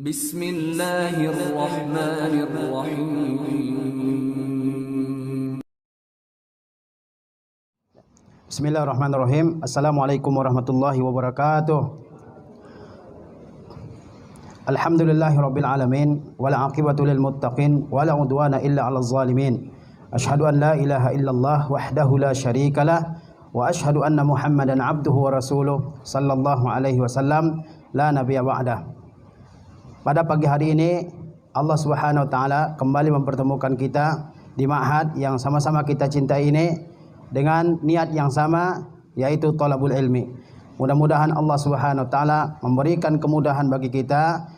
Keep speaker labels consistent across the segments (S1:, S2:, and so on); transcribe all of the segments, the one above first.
S1: Bismillahirrahmanirrahim.
S2: Bismillahirrahmanirrahim. Assalamualaikum warahmatullahi wabarakatuh. Alhamdulillahirabbil alamin wal aqibatu lil muttaqin wala udwana illa 'alal zalimin. Asyhadu an la ilaha illallah wahdahu la syarikalah wa asyhadu anna Muhammadan 'abduhu wa rasuluh sallallahu alaihi wasallam la nabiyya ba'dah. Pada pagi hari ini Allah Subhanahu wa taala kembali mempertemukan kita di ma'had yang sama-sama kita cintai ini dengan niat yang sama, yaitu thalabul ilmi. Mudah-mudahan Allah Subhanahu wa taala memberikan kemudahan bagi kita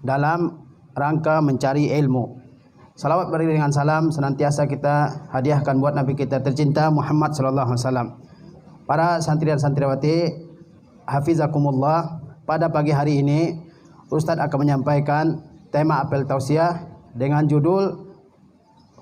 S2: dalam rangka mencari ilmu. Salawat beriringan salam senantiasa kita hadiahkan buat Nabi kita tercinta Muhammad sallallahu alaihi wasallam. Para santri dan santriwati, hafizakumullah, pada pagi hari ini Ustadz akan menyampaikan tema apel tausiah dengan judul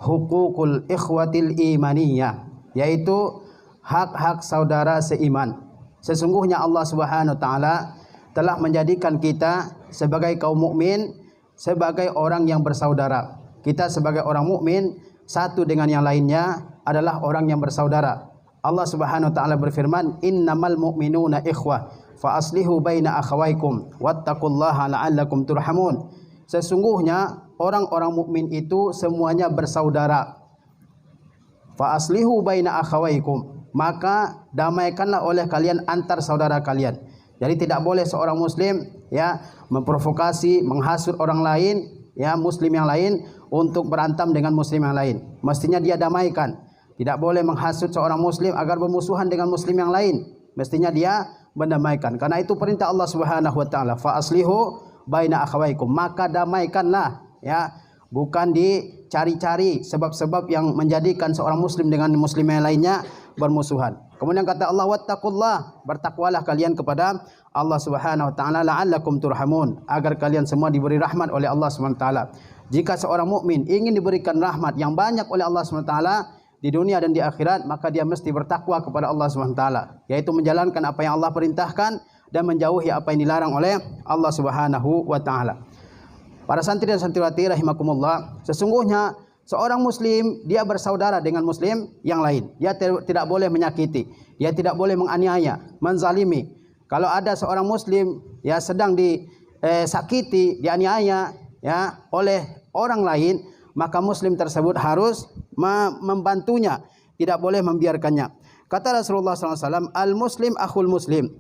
S2: Hukukul Ikhwatil Imaniyah, yaitu hak-hak saudara seiman. Sesungguhnya Allah Subhanahu wa taala telah menjadikan kita sebagai kaum mukmin sebagai orang yang bersaudara. Kita sebagai orang mukmin satu dengan yang lainnya adalah orang yang bersaudara. Allah Subhanahu wa taala berfirman, "Innamal mu'minuna ikhwah fa aslihu baina akhawaykum wattaqullaha la'allakum turhamun." Sesungguhnya orang-orang mukmin itu semuanya bersaudara. Fa aslihu baina akhawaykum, maka damaikanlah oleh kalian antar saudara kalian. Jadi tidak boleh seorang muslim memprovokasi, menghasut orang lain, muslim yang lain untuk berantam dengan muslim yang lain. Mestinya dia damaikan. Tidak boleh menghasut seorang muslim agar bermusuhan dengan muslim yang lain. Mestinya dia mendamaikan. Karena itu perintah Allah Subhanahu wa taala, fa aslihu baina akhawaykum, maka damaikanlah, bukan dicari-cari sebab-sebab yang menjadikan seorang muslim dengan muslim yang lainnya bermusuhan. Kemudian kata Allah, wattaqullah, bertakwalah kalian kepada Allah Subhanahu wa taala la'allakum turhamun, agar kalian semua diberi rahmat oleh Allah Subhanahu wa taala. Jika seorang mukmin ingin diberikan rahmat yang banyak oleh Allah Subhanahu wa taala di dunia dan di akhirat, maka dia mesti bertakwa kepada Allah Subhanahu wa taala, yaitu menjalankan apa yang Allah perintahkan dan menjauhi apa yang dilarang oleh Allah Subhanahu wa taala. Para santri dan santriwati rahimakumullah, sesungguhnya seorang muslim dia bersaudara dengan muslim yang lain. Dia tidak boleh menyakiti, dia tidak boleh menganiaya, menzalimi. Kalau ada seorang muslim sedang disakiti, dianiaya oleh orang lain, maka muslim tersebut harus membantunya, tidak boleh membiarkannya. Kata Rasulullah SAW, al-muslim akhul muslim.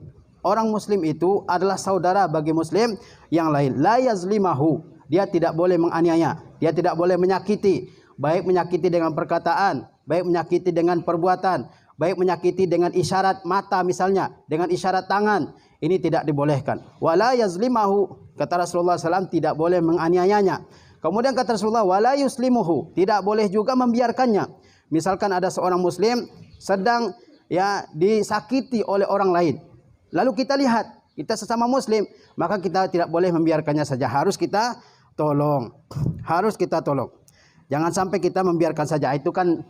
S2: Orang muslim itu adalah saudara bagi muslim yang lain. La yazlimahu, dia tidak boleh menganiaya, dia tidak boleh menyakiti, baik menyakiti dengan perkataan, baik menyakiti dengan perbuatan, baik menyakiti dengan isyarat mata misalnya, dengan isyarat tangan. Ini tidak dibolehkan. Wala yazlimahu, kata Rasulullah SAW, tidak boleh menganiayanya. Kemudian kata Rasulullah, wala yuslimuhu, tidak boleh juga membiarkannya. Misalkan ada seorang muslim sedang disakiti oleh orang lain, lalu kita lihat, kita sesama muslim, maka kita tidak boleh membiarkannya saja, harus kita tolong. Harus kita tolong. Jangan sampai kita membiarkan saja. Itu kan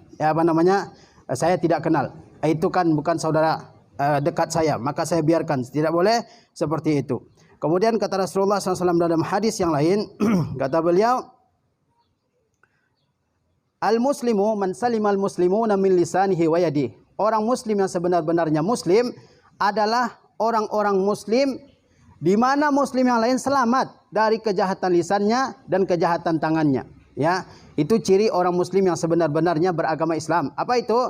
S2: saya tidak kenal. Itu kan bukan saudara dekat saya, maka saya biarkan. Tidak boleh seperti itu. Kemudian kata Rasulullah SAW dalam hadis yang lain, kata beliau, al-muslimu man salimal muslimuna min lisanihi wa yadihi. Orang muslim yang sebenar-benarnya muslim adalah orang-orang muslim di mana muslim yang lain selamat dari kejahatan lisannya dan kejahatan tangannya. Itu ciri orang muslim yang sebenar-benarnya beragama Islam. Apa itu?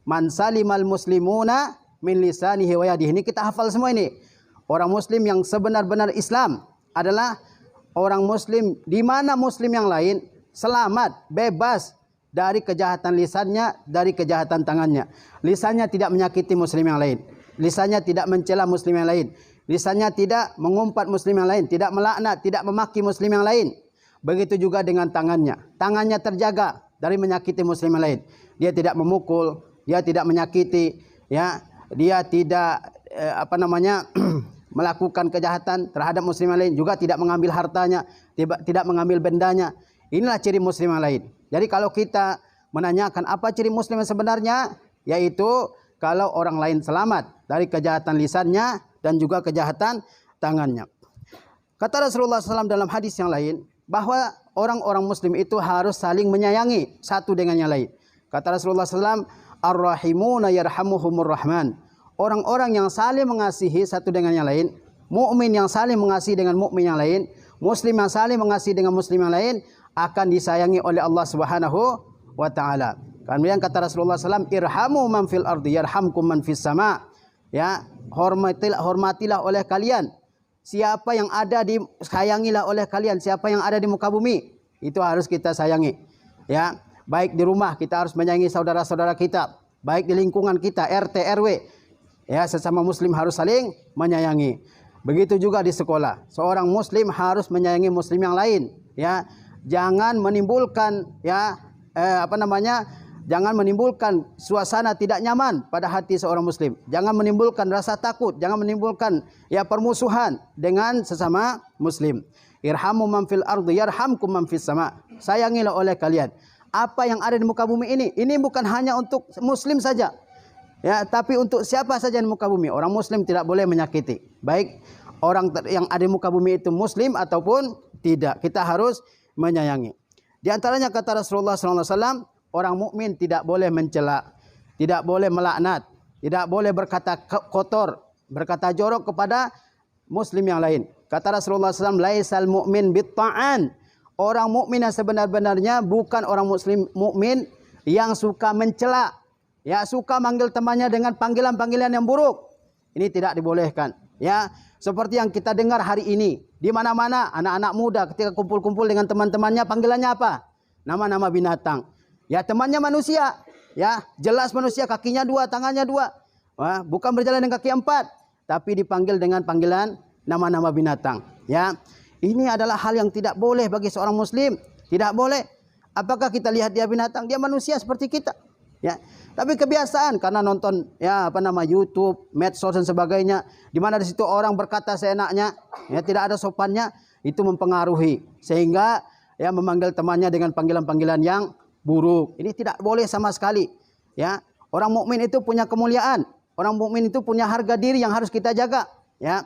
S2: Man salimal muslimuna min lisanihi wa yadihi. Ini kita hafal semua ini. Orang muslim yang sebenar-benar Islam adalah orang muslim di mana muslim yang lain selamat, bebas dari kejahatan lisannya, dari kejahatan tangannya. Lisannya tidak menyakiti muslim yang lain, lisannya tidak mencela muslim yang lain, lisannya tidak mengumpat muslim yang lain, tidak melaknat, tidak memaki muslim yang lain. Begitu juga dengan tangannya. Tangannya terjaga dari menyakiti muslim yang lain. Dia tidak memukul, dia tidak menyakiti, dia tidak melakukan kejahatan terhadap muslim yang lain, juga tidak mengambil hartanya, tidak mengambil bendanya. Inilah ciri muslim yang lain. Jadi kalau kita menanyakan apa ciri muslim yang sebenarnya, yaitu kalau orang lain selamat dari kejahatan lisannya dan juga kejahatan tangannya. Kata Rasulullah SAW dalam hadis yang lain bahwa orang-orang muslim itu harus saling menyayangi satu dengan yang lain. Kata Rasulullah SAW, ar-rahimuna yarhamuhumur rahman. Orang-orang yang saling mengasihi satu dengan yang lain, mukmin yang saling mengasihi dengan mukmin yang lain, muslim yang saling mengasihi dengan muslim yang lain, akan disayangi oleh Allah Subhanahu wa taala. Kemudian kata Rasulullah SAW, irhamu man fil ardi yarhamkum man fis sama. Ya, hormatilah oleh kalian siapa yang ada di, sayangilah oleh kalian siapa yang ada di muka bumi. Itu harus kita sayangi. Ya, baik di rumah kita harus menyayangi saudara-saudara kita, baik di lingkungan kita, RT, RW. Ya, sesama muslim harus saling menyayangi. Begitu juga di sekolah. Seorang muslim harus menyayangi muslim yang lain, ya. Jangan menimbulkan jangan menimbulkan suasana tidak nyaman pada hati seorang muslim. Jangan menimbulkan rasa takut, jangan menimbulkan permusuhan dengan sesama muslim. Irhamu man fil ardi yarhamkum man fis sama. Sayangilah oleh kalian apa yang ada di muka bumi ini. Ini bukan hanya untuk muslim saja. Ya, tapi untuk siapa saja di muka bumi. Orang muslim tidak boleh menyakiti. Baik orang yang ada di muka bumi itu muslim ataupun tidak. Kita harus menyayangi. Di antaranya kata Rasulullah SAW, orang mukmin tidak boleh mencela, tidak boleh melaknat, tidak boleh berkata kotor, berkata jorok kepada muslim yang lain. Kata Rasulullah SAW, laisal mu'min bitta'an. Orang mukmin yang sebenar-benarnya bukan orang muslim mukmin yang suka mencela, ya, suka manggil temannya dengan panggilan-panggilan yang buruk. Ini tidak dibolehkan. Ya, seperti yang kita dengar hari ini, di mana-mana anak-anak muda ketika kumpul-kumpul dengan teman-temannya panggilannya apa? Nama-nama binatang. Ya, temannya manusia, ya, jelas manusia, kakinya 2, tangannya 2. Wah, bukan berjalan dengan kaki 4, tapi dipanggil dengan panggilan nama-nama binatang. Ya, ini adalah hal yang tidak boleh bagi seorang muslim, tidak boleh. Apakah kita lihat dia binatang? Dia manusia seperti kita. Ya, tapi kebiasaan karena nonton YouTube, medsos dan sebagainya, di mana di situ orang berkata seenaknya, ya, tidak ada sopannya, itu mempengaruhi sehingga memanggil temannya dengan panggilan-panggilan yang buruk. Ini tidak boleh sama sekali. Ya, orang mukmin itu punya kemuliaan. Orang mukmin itu punya harga diri yang harus kita jaga. Ya,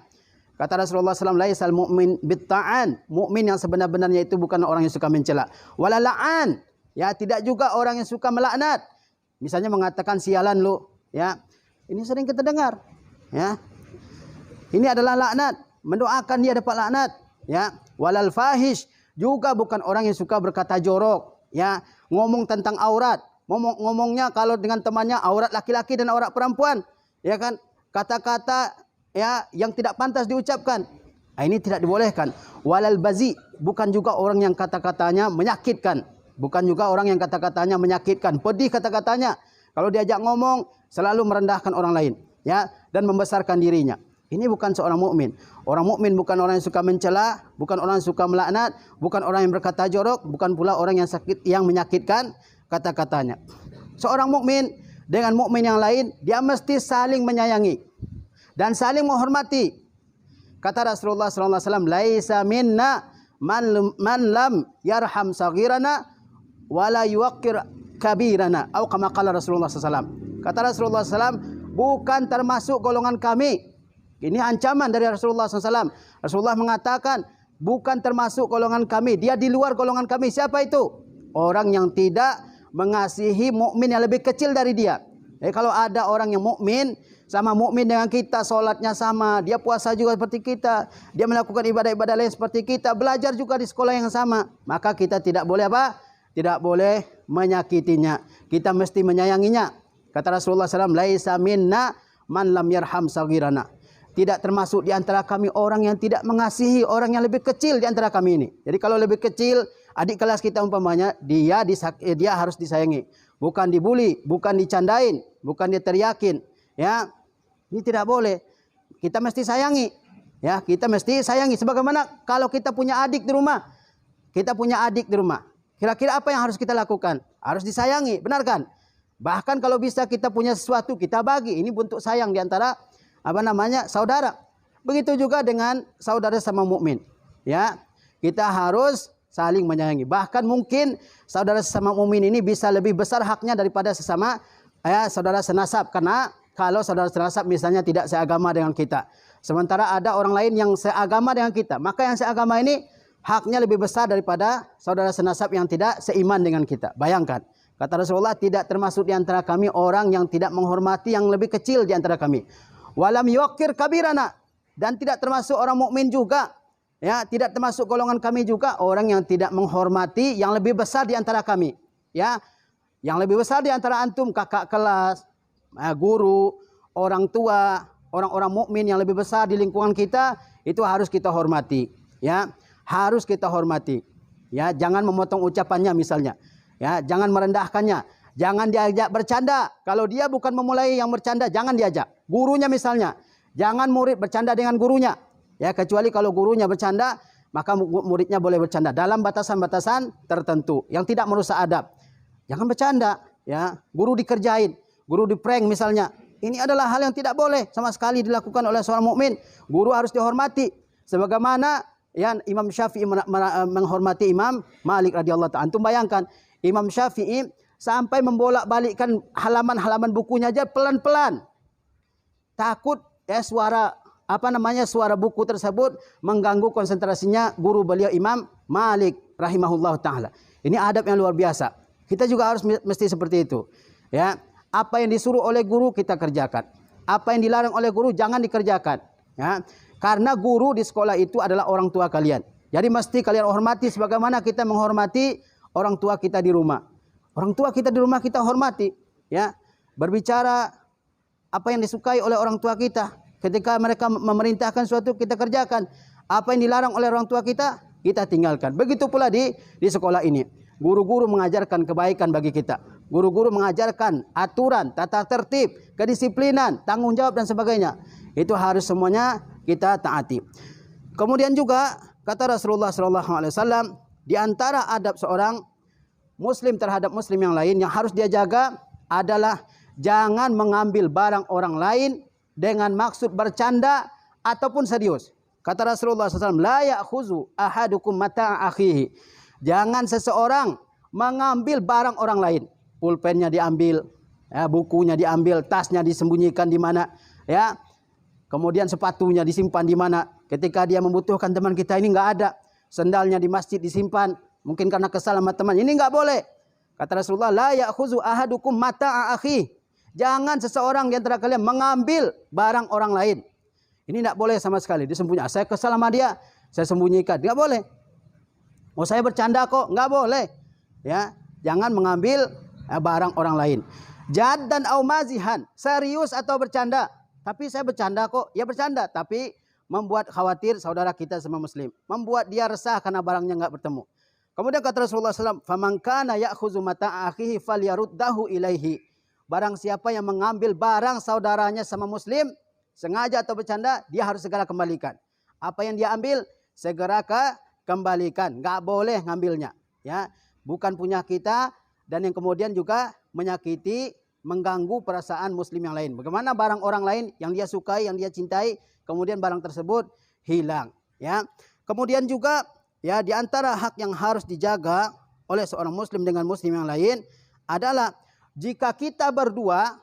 S2: kata Rasulullah SAW, laisal mu'min bitta'an. Mukmin yang sebenar-benarnya itu bukan orang yang suka mencela. Wala la'an. Ya, tidak juga orang yang suka melaknat. Misalnya mengatakan sialan lu. Ya, ini sering kita dengar. Ya, ini adalah laknat. Mendoakan dia dapat laknat. Ya, walal fahish. Juga bukan orang yang suka berkata jorok. Ya, ngomong tentang aurat, ngomongnya kalau dengan temannya aurat laki-laki dan aurat perempuan, ya kan, kata-kata yang tidak pantas diucapkan. Nah, ini tidak dibolehkan. Walal bazi, bukan juga orang yang kata-katanya menyakitkan, bukan juga orang yang kata-katanya menyakitkan, pedih kata-katanya. Kalau diajak ngomong selalu merendahkan orang lain, ya, dan membesarkan dirinya. Ini bukan seorang mukmin. Orang mukmin bukan orang yang suka mencela, bukan orang yang suka melaknat, bukan orang yang berkata jorok, bukan pula orang yang sakit yang menyakitkan kata-katanya. Seorang mukmin dengan mukmin yang lain, dia mesti saling menyayangi dan saling menghormati. Kata Rasulullah SAW, laisa minna man lam yarham saghirana wala yuwaqqir kabirana. Atau kama qala Rasulullah SAW. Kata Rasulullah SAW, bukan termasuk golongan kami. Ini ancaman dari Rasulullah SAW. Rasulullah mengatakan, bukan termasuk golongan kami. Dia di luar golongan kami. Siapa itu? Orang yang tidak mengasihi mukmin yang lebih kecil dari dia. Kalau ada orang yang mukmin, sama mukmin dengan kita, solatnya sama, dia puasa juga seperti kita, dia melakukan ibadah-ibadah lain seperti kita, belajar juga di sekolah yang sama, maka kita tidak boleh apa? Tidak boleh menyakitinya. Kita mesti menyayanginya. Kata Rasulullah SAW, laisa minna man lam yarham saghirana. Tidak termasuk di antara kami orang yang tidak mengasihi orang yang lebih kecil di antara kami ini. Jadi kalau lebih kecil, adik kelas kita umpamanya, dia harus disayangi. Bukan dibully, bukan dicandain, bukan diteriakin. Ya, ini tidak boleh. Kita mesti sayangi. Ya, kita mesti sayangi. Sebagaimana kalau kita punya adik di rumah, kira-kira apa yang harus kita lakukan? Harus disayangi, benar kan? Bahkan kalau bisa kita punya sesuatu, kita bagi. Ini bentuk sayang di antara saudara. Begitu juga dengan saudara sama mukmin. Ya, kita harus saling menyayangi. Bahkan mungkin saudara sesama mukmin ini bisa lebih besar haknya daripada sesama saudara senasab, karena kalau saudara senasab misalnya tidak seagama dengan kita. Sementara ada orang lain yang seagama dengan kita, maka yang seagama ini haknya lebih besar daripada saudara senasab yang tidak seiman dengan kita. Bayangkan, kata Rasulullah, tidak termasuk di antara kami orang yang tidak menghormati yang lebih kecil di antara kami. Walam yuqir kabirana, dan tidak termasuk orang mukmin juga. Ya, tidak termasuk golongan kami juga orang yang tidak menghormati yang lebih besar di antara kami. Ya, yang lebih besar di antara antum, kakak kelas, guru, orang tua, orang-orang mukmin yang lebih besar di lingkungan kita, itu harus kita hormati. Ya, harus kita hormati. Ya, jangan memotong ucapannya misalnya. Ya, jangan merendahkannya. Jangan diajak bercanda. Kalau dia bukan memulai yang bercanda, jangan diajak. Gurunya misalnya, jangan murid bercanda dengan gurunya. Ya, kecuali kalau gurunya bercanda, maka muridnya boleh bercanda dalam batasan-batasan tertentu yang tidak merusak adab. Jangan bercanda, ya. Guru dikerjain, guru diprank misalnya. Ini adalah hal yang tidak boleh sama sekali dilakukan oleh seorang mukmin. Guru harus dihormati sebagaimana ya Imam Syafi'i menghormati Imam Malik radhiyallahu ta'ala. Antum bayangkan, Imam Syafi'i sampai membolak-balikkan halaman-halaman bukunya aja pelan-pelan. Takut suara buku tersebut mengganggu konsentrasinya guru beliau Imam Malik rahimahullah taala. Ini adab yang luar biasa. Kita juga harus mesti seperti itu. Ya, apa yang disuruh oleh guru kita kerjakan. Apa yang dilarang oleh guru jangan dikerjakan. Ya, karena guru di sekolah itu adalah orang tua kalian. Jadi mesti kalian hormati sebagaimana kita menghormati orang tua kita di rumah. Orang tua kita di rumah kita hormati. Ya, berbicara apa yang disukai oleh orang tua kita. Ketika mereka memerintahkan suatu kita kerjakan. Apa yang dilarang oleh orang tua kita, kita tinggalkan. Begitu pula di sekolah ini. Guru-guru mengajarkan kebaikan bagi kita. Guru-guru mengajarkan aturan, tata tertib, kedisiplinan, tanggung jawab dan sebagainya. Itu harus semuanya kita taati. Kemudian juga kata Rasulullah SAW, di antara adab seorang muslim terhadap muslim yang lain yang harus dia jaga adalah jangan mengambil barang orang lain dengan maksud bercanda ataupun serius. Kata Rasulullah SAW, la ya'khuzu ahadukum mata'a akhihi. Jangan seseorang mengambil barang orang lain. Pulpennya diambil, ya, bukunya diambil, tasnya disembunyikan di mana, ya. Kemudian sepatunya disimpan di mana. Ketika dia membutuhkan teman kita ini nggak ada. Sendalnya di masjid disimpan, mungkin karena kesal sama teman. Ini nggak boleh. Kata Rasulullah, la ya'khuzu ahadukum mata'a akhihi. Jangan seseorang di antara kalian mengambil barang orang lain. Ini tidak boleh sama sekali. Disembunyikan. Saya kesal sama dia, saya sembunyikan. Tidak boleh. Oh, saya bercanda kok. Nggak boleh. Ya, jangan mengambil barang orang lain. Jad dan au mazihan. Serius atau bercanda. Tapi saya bercanda kok. Ya bercanda. Tapi membuat khawatir saudara kita sama muslim. Membuat dia resah karena barangnya nggak bertemu. Kemudian kata Rasulullah SAW, faman kana ya'khuzu mata'a akhihi falyaruddahu ilaihi. Barang siapa yang mengambil barang saudaranya sama muslim, sengaja atau bercanda, dia harus segera kembalikan. Apa yang dia ambil, segera kembalikan. Nggak boleh ngambilnya. Ya, bukan punya kita, dan yang kemudian juga menyakiti, mengganggu perasaan muslim yang lain. Bagaimana barang orang lain yang dia sukai, yang dia cintai, kemudian barang tersebut hilang. Ya, kemudian juga ya di antara hak yang harus dijaga oleh seorang muslim dengan muslim yang lain adalah jika kita berdua,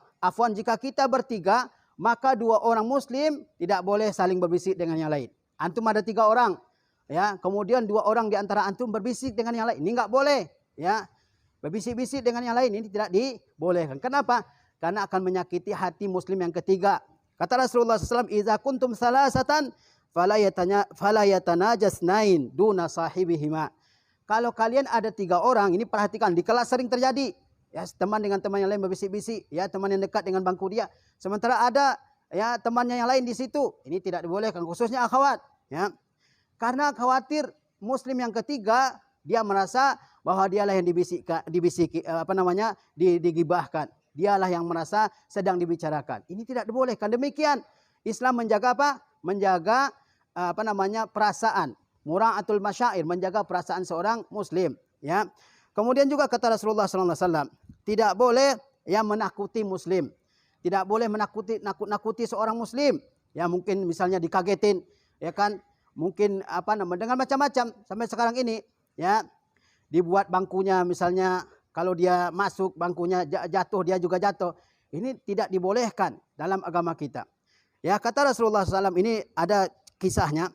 S2: jika kita bertiga, maka dua orang muslim tidak boleh saling berbisik dengan yang lain. Antum ada 3 orang, ya, kemudian 2 orang di antara antum berbisik dengan yang lain. Ini nggak boleh, ya. Berbisik-bisik dengan yang lain ini tidak dibolehkan. Kenapa? Karena akan menyakiti hati muslim yang ketiga. Kata Rasulullah SAW, "Idza kuntum salasatan fala yatanajasnain duna sahibihima." Kalau kalian ada 3 orang, ini perhatikan, di kelas sering terjadi. Ya, teman dengan teman yang lain berbisik-bisik, ya, teman yang dekat dengan bangku dia. Sementara ada ya temannya yang lain di situ. Ini tidak dibolehkan, khususnya akhwat, ya. Karena khawatir muslim yang ketiga dia merasa bahwa dialah yang digibahkan. Dialah yang merasa sedang dibicarakan. Ini tidak dibolehkan. Demikian Islam menjaga apa? Menjaga perasaan, mura'atul masyair, menjaga perasaan seorang muslim, ya. Kemudian juga kata Rasulullah SAW, tidak boleh yang menakuti muslim. Tidak boleh nakut-nakuti seorang muslim. Ya, mungkin misalnya dikagetin, ya kan? Mungkin dengan macam-macam sampai sekarang ini, ya. Dibuat bangkunya misalnya, kalau dia masuk bangkunya jatuh, dia juga jatuh. Ini tidak dibolehkan dalam agama kita. Ya, kata Rasulullah SAW, ini ada kisahnya.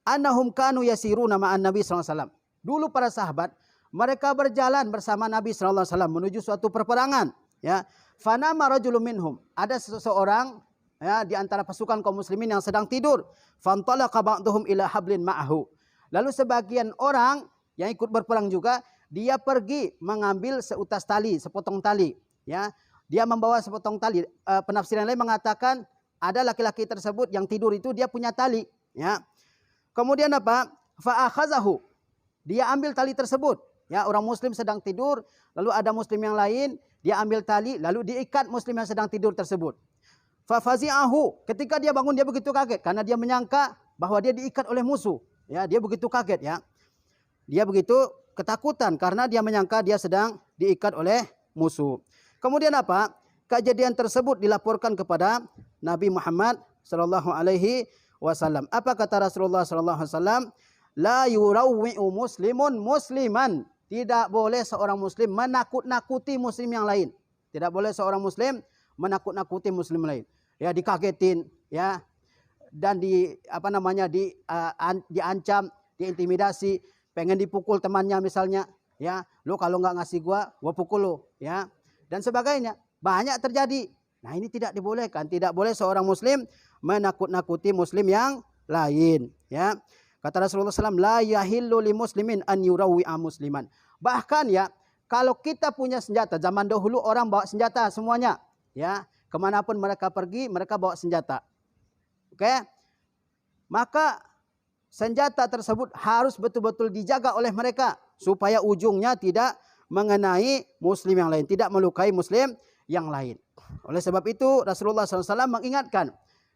S2: Annahum kanu yasiruna ma'an Nabi SAW. Dulu para sahabat, mereka berjalan bersama Nabi SAW menuju suatu perperangan. Ya, fanama rajulun minhum. Ada seseorang ya di antara pasukan kaum muslimin yang sedang tidur. Fantalaqa ba'duhum ila hablin ma'ahu. Lalu sebagian orang yang ikut berperang juga, dia pergi mengambil seutas tali, sepotong tali. Ya, dia membawa sepotong tali. Penafsiran lain mengatakan ada laki-laki tersebut yang tidur itu dia punya tali. Ya, kemudian apa? Fa'akhazahu. Dia ambil tali tersebut. Ya, orang muslim sedang tidur, lalu ada muslim yang lain, dia ambil tali, lalu diikat muslim yang sedang tidur tersebut. Fafazi'ahu. Ketika dia bangun dia begitu kaget karena dia menyangka bahwa dia diikat oleh musuh. Ya, dia begitu kaget ya. Dia begitu ketakutan karena dia menyangka dia sedang diikat oleh musuh. Kemudian apa? Kejadian tersebut dilaporkan kepada Nabi Muhammad sallallahu alaihi wasallam. Apa kata Rasulullah sallallahu alaihi wasallam? La yurawwi'u muslimun musliman. Tidak boleh seorang muslim menakut-nakuti muslim yang lain. Tidak boleh seorang muslim menakut-nakuti muslim lain. Ya, dikagetin, ya. Dan diancam, diintimidasi, pengen dipukul temannya misalnya, ya. Lo kalau nggak ngasih gua pukul lo, ya. Dan sebagainya. Banyak terjadi. Nah, ini tidak dibolehkan. Tidak boleh seorang muslim menakut-nakuti muslim yang lain, ya. Kata Rasulullah SAW, la yahillu li muslimin an yurawwi'a musliman. Bahkan ya, kalau kita punya senjata, zaman dahulu orang bawa senjata semuanya, ya. Kemanapun mereka pergi, mereka bawa senjata. Oke? Maka senjata tersebut harus betul-betul dijaga oleh mereka supaya ujungnya tidak mengenai muslim yang lain, tidak melukai muslim yang lain. Oleh sebab itu Rasulullah SAW mengingatkan,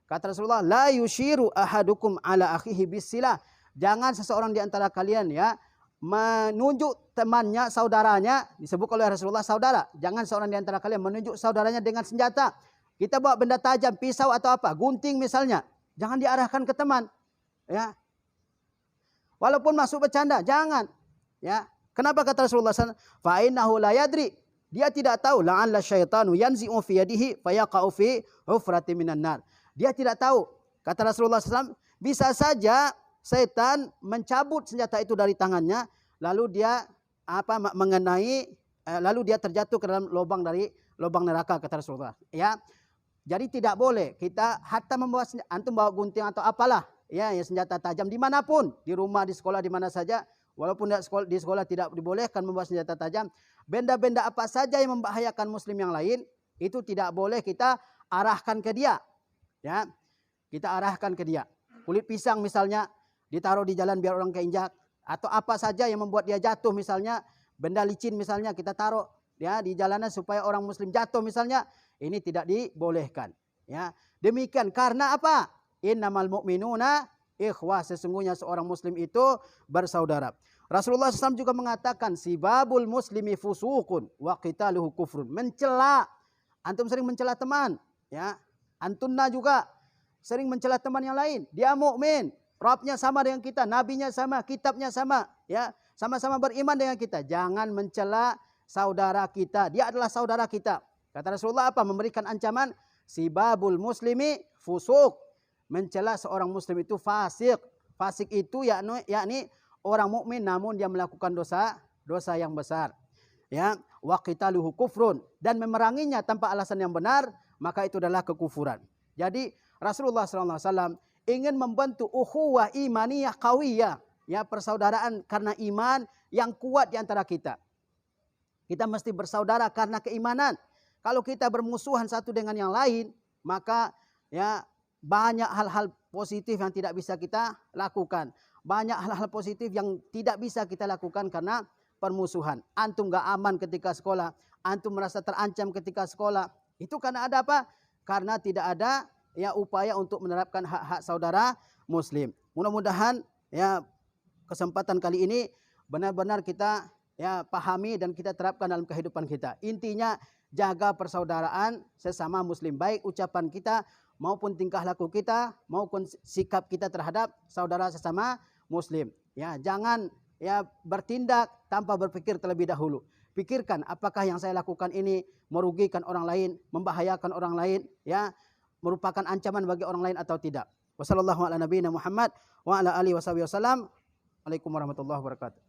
S2: kata Rasulullah, la yushiru ahadukum ala akhihi bisilah. Jangan seseorang di antara kalian ya menunjuk temannya, saudaranya, disebut oleh Rasulullah saudara. Jangan seorang di antara kalian menunjuk saudaranya dengan senjata. Kita bawa benda tajam, pisau atau apa, gunting misalnya, jangan diarahkan ke teman. Ya. Walaupun masuk bercanda, jangan. Ya. Kenapa kata Rasulullah SAW? Fa innahu la yadri. Dia tidak tahu la'alla syaitanu yanzi'u fi yadihi fayaqa'u fi hufratin minan nar. Dia tidak tahu. Kata Rasulullah SAW, bisa saja setan mencabut senjata itu dari tangannya, lalu dia lalu dia terjatuh ke dalam lubang neraka, kata Rasulullah. Ya. Jadi tidak boleh kita hatta membawa senjata, antum bawa gunting atau apalah, ya, senjata tajam dimanapun, di rumah, di sekolah, di mana saja. Walaupun di sekolah tidak dibolehkan membawa senjata tajam, benda-benda apa saja yang membahayakan muslim yang lain, itu tidak boleh kita arahkan ke dia. Ya, kita arahkan ke dia. Kulit pisang misalnya, ditaruh di jalan biar orang keinjak. Atau apa saja yang membuat dia jatuh misalnya, benda licin misalnya kita taruh ya di jalanan supaya orang muslim jatuh misalnya, ini tidak dibolehkan. Ya, demikian karena apa? Innamal mu'minuna ikhwah, sesungguhnya seorang muslim itu bersaudara. Rasulullah SAW juga mengatakan, sibabul muslimi fusukun wa qitaluhu kufrun. Mencela, antum sering mencela teman, ya. Antunna juga sering mencela teman yang lain. Dia mukmin, Rabbnya sama dengan kita, nabinya sama, kitabnya sama, ya. Sama-sama beriman dengan kita. Jangan mencela saudara kita. Dia adalah saudara kita. Kata Rasulullah apa? Memberikan ancaman, sibabul muslimi fusuk. Mencela seorang muslim itu fasik. Fasik itu yakni orang mukmin namun dia melakukan dosa yang besar. Ya, wa qitaluhu kufrun, dan memeranginya tanpa alasan yang benar, maka itu adalah kekufuran. Jadi Rasulullah SAW ingin membentuk ukhuwah imaniyah qawiyah, ya, persaudaraan karena iman yang kuat di antara kita. Kita mesti bersaudara karena keimanan. Kalau kita bermusuhan satu dengan yang lain, maka ya banyak hal-hal positif yang tidak bisa kita lakukan. Banyak hal-hal positif yang tidak bisa kita lakukan karena permusuhan. Antum gak aman ketika sekolah. Antum merasa terancam ketika sekolah. Itu karena ada apa? Karena tidak ada ya upaya untuk menerapkan hak-hak saudara muslim. Mudah-mudahan ya kesempatan kali ini benar-benar kita ya pahami dan kita terapkan dalam kehidupan kita. Intinya jaga persaudaraan sesama muslim, baik ucapan kita maupun tingkah laku kita, maupun sikap kita terhadap saudara sesama muslim. Ya, jangan ya bertindak tanpa berpikir terlebih dahulu. pikirkan apakah yang saya lakukan ini merugikan orang lain, membahayakan orang lain, ya, merupakan ancaman bagi orang lain atau tidak. Wassallallahu ala nabiyina Muhammad wa ala alihi wasallam. Waalaikumsalam warahmatullahi wabarakatuh.